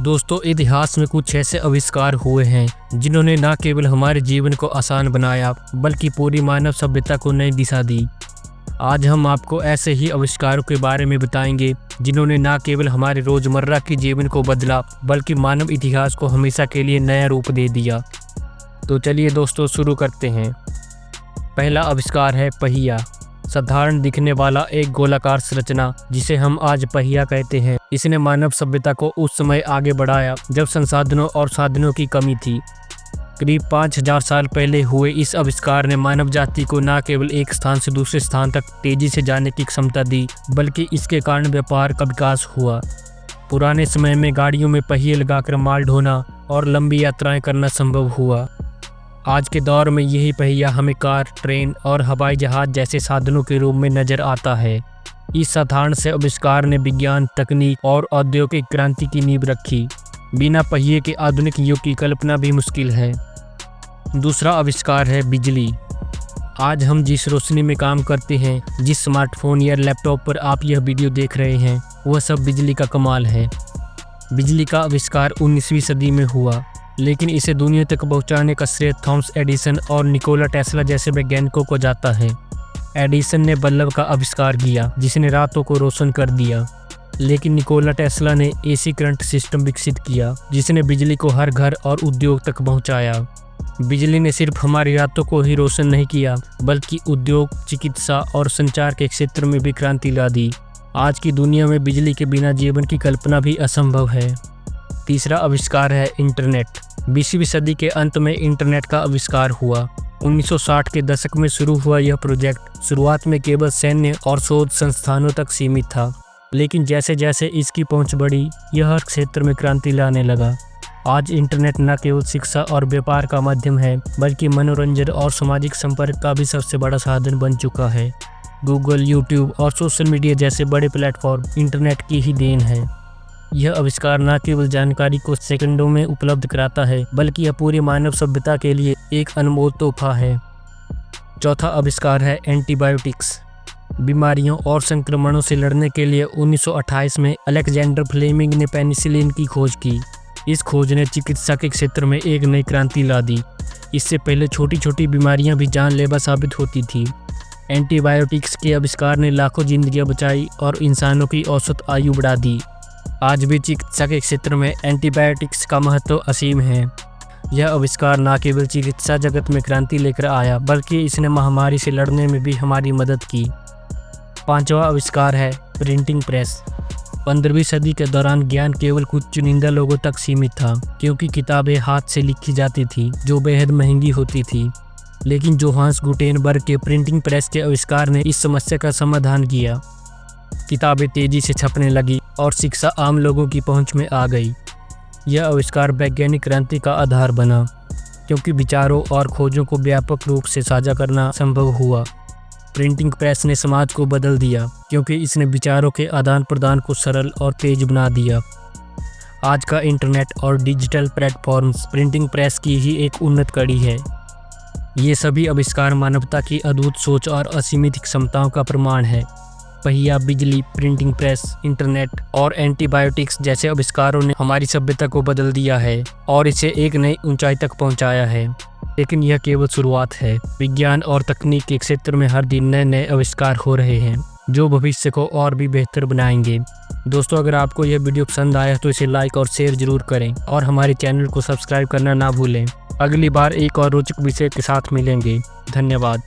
दोस्तों, इतिहास में कुछ ऐसे आविष्कार हुए हैं जिन्होंने न केवल हमारे जीवन को आसान बनाया बल्कि पूरी मानव सभ्यता को नई दिशा दी। आज हम आपको ऐसे ही आविष्कारों के बारे में बताएंगे जिन्होंने न केवल हमारे रोजमर्रा के जीवन को बदला बल्कि मानव इतिहास को हमेशा के लिए नया रूप दे दिया। तो चलिए दोस्तों, शुरू करते हैं। पहला आविष्कार है पहिया। साधारण दिखने वाला एक गोलाकार संरचना जिसे हम आज पहिया कहते हैं, इसने मानव सभ्यता को उस समय आगे बढ़ाया जब संसाधनों और साधनों की कमी थी। करीब 5000 साल पहले हुए इस आविष्कार ने मानव जाति को न केवल एक स्थान से दूसरे स्थान तक तेजी से जाने की क्षमता दी बल्कि इसके कारण व्यापार का विकास हुआ। पुराने समय में गाड़ियों में पहिए लगाकर माल ढोना और लंबी यात्राएं करना संभव हुआ। आज के दौर में यही पहिया हमें कार, ट्रेन और हवाई जहाज जैसे साधनों के रूप में नजर आता है। इस साधारण से आविष्कार ने विज्ञान, तकनीक और औद्योगिक क्रांति की नींव रखी। बिना पहिए के आधुनिक युग की कल्पना भी मुश्किल है। दूसरा आविष्कार है बिजली। आज हम जिस रोशनी में काम करते हैं, जिस स्मार्टफोन या लैपटॉप पर आप यह वीडियो देख रहे हैं, वह सब बिजली का कमाल है। बिजली का आविष्कार 19वीं सदी में हुआ, लेकिन इसे दुनिया तक पहुंचाने का श्रेय थॉमस एडिसन और निकोला टेस्ला जैसे वैज्ञानिकों को जाता है। एडिसन ने बल्ब का आविष्कार किया जिसने रातों को रोशन कर दिया, लेकिन निकोला टेस्ला ने एसी करंट सिस्टम विकसित किया जिसने बिजली को हर घर और उद्योग तक पहुंचाया। बिजली ने सिर्फ हमारी रातों को ही रोशन नहीं किया बल्कि उद्योग, चिकित्सा और संचार के क्षेत्र में भी क्रांति ला दी। आज की दुनिया में बिजली के बिना जीवन की कल्पना भी असंभव है। तीसरा आविष्कार है इंटरनेट। 20वीं सदी के अंत में इंटरनेट का आविष्कार हुआ। 1960 के दशक में शुरू हुआ यह प्रोजेक्ट शुरुआत में केवल सैन्य और शोध संस्थानों तक सीमित था, लेकिन जैसे जैसे इसकी पहुंच बढ़ी, यह हर क्षेत्र में क्रांति लाने लगा। आज इंटरनेट न केवल शिक्षा और व्यापार का माध्यम है बल्कि मनोरंजन और सामाजिक संपर्क का भी सबसे बड़ा साधन बन चुका है। गूगल, यूट्यूब और सोशल मीडिया जैसे बड़े प्लेटफॉर्म इंटरनेट की ही देन है। यह आविष्कार न केवल जानकारी को सेकंडों में उपलब्ध कराता है बल्कि यह पूरी मानव सभ्यता के लिए एक अनमोल तोहफा है। चौथा आविष्कार है एंटीबायोटिक्स। बीमारियों और संक्रमणों से लड़ने के लिए 1928 में अलेक्जेंडर फ्लेमिंग ने पेनिसिलिन की खोज की। इस खोज ने चिकित्सा के क्षेत्र में एक नई क्रांति ला दी। इससे पहले छोटी छोटी बीमारियां भी जानलेवा साबित होती थी। एंटीबायोटिक्स के आविष्कार ने लाखों जिंदगियां बचाई और इंसानों की औसत आयु बढ़ा दी। आज भी चिकित्सा के क्षेत्र में एंटीबायोटिक्स का महत्व असीम है। यह आविष्कार न केवल चिकित्सा जगत में क्रांति लेकर आया बल्कि इसने महामारी से लड़ने में भी हमारी मदद की। पांचवा आविष्कार है प्रिंटिंग प्रेस। 15वीं सदी के दौरान ज्ञान केवल कुछ चुनिंदा लोगों तक सीमित था, क्योंकि किताबें हाथ से लिखी जाती थी जो बेहद महंगी होती थी। लेकिन जोहान्स गुटेनबर्ग के प्रिंटिंग प्रेस के आविष्कार ने इस समस्या का समाधान किया। किताबें तेजी से छपने लगी और शिक्षा आम लोगों की पहुंच में आ गई। यह आविष्कार वैज्ञानिक क्रांति का आधार बना, क्योंकि विचारों और खोजों को व्यापक रूप से साझा करना संभव हुआ। प्रिंटिंग प्रेस ने समाज को बदल दिया, क्योंकि इसने विचारों के आदान प्रदान को सरल और तेज बना दिया। आज का इंटरनेट और डिजिटल प्लेटफॉर्म्स प्रिंटिंग प्रेस की ही एक उन्नत कड़ी है। ये सभी आविष्कार मानवता की अद्भुत सोच और असीमित क्षमताओं का प्रमाण है। पहिया, बिजली, प्रिंटिंग प्रेस, इंटरनेट और एंटीबायोटिक्स जैसे आविष्कारों ने हमारी सभ्यता को बदल दिया है और इसे एक नई ऊंचाई तक पहुंचाया है। लेकिन यह केवल शुरुआत है। विज्ञान और तकनीक के क्षेत्र में हर दिन नए नए आविष्कार हो रहे हैं जो भविष्य को और भी बेहतर बनाएंगे। दोस्तों, अगर आपको यह वीडियो पसंद आया तो इसे लाइक और शेयर जरूर करें और हमारे चैनल को सब्सक्राइब करना ना भूलें। अगली बार एक और रोचक विषय के साथ मिलेंगे। धन्यवाद।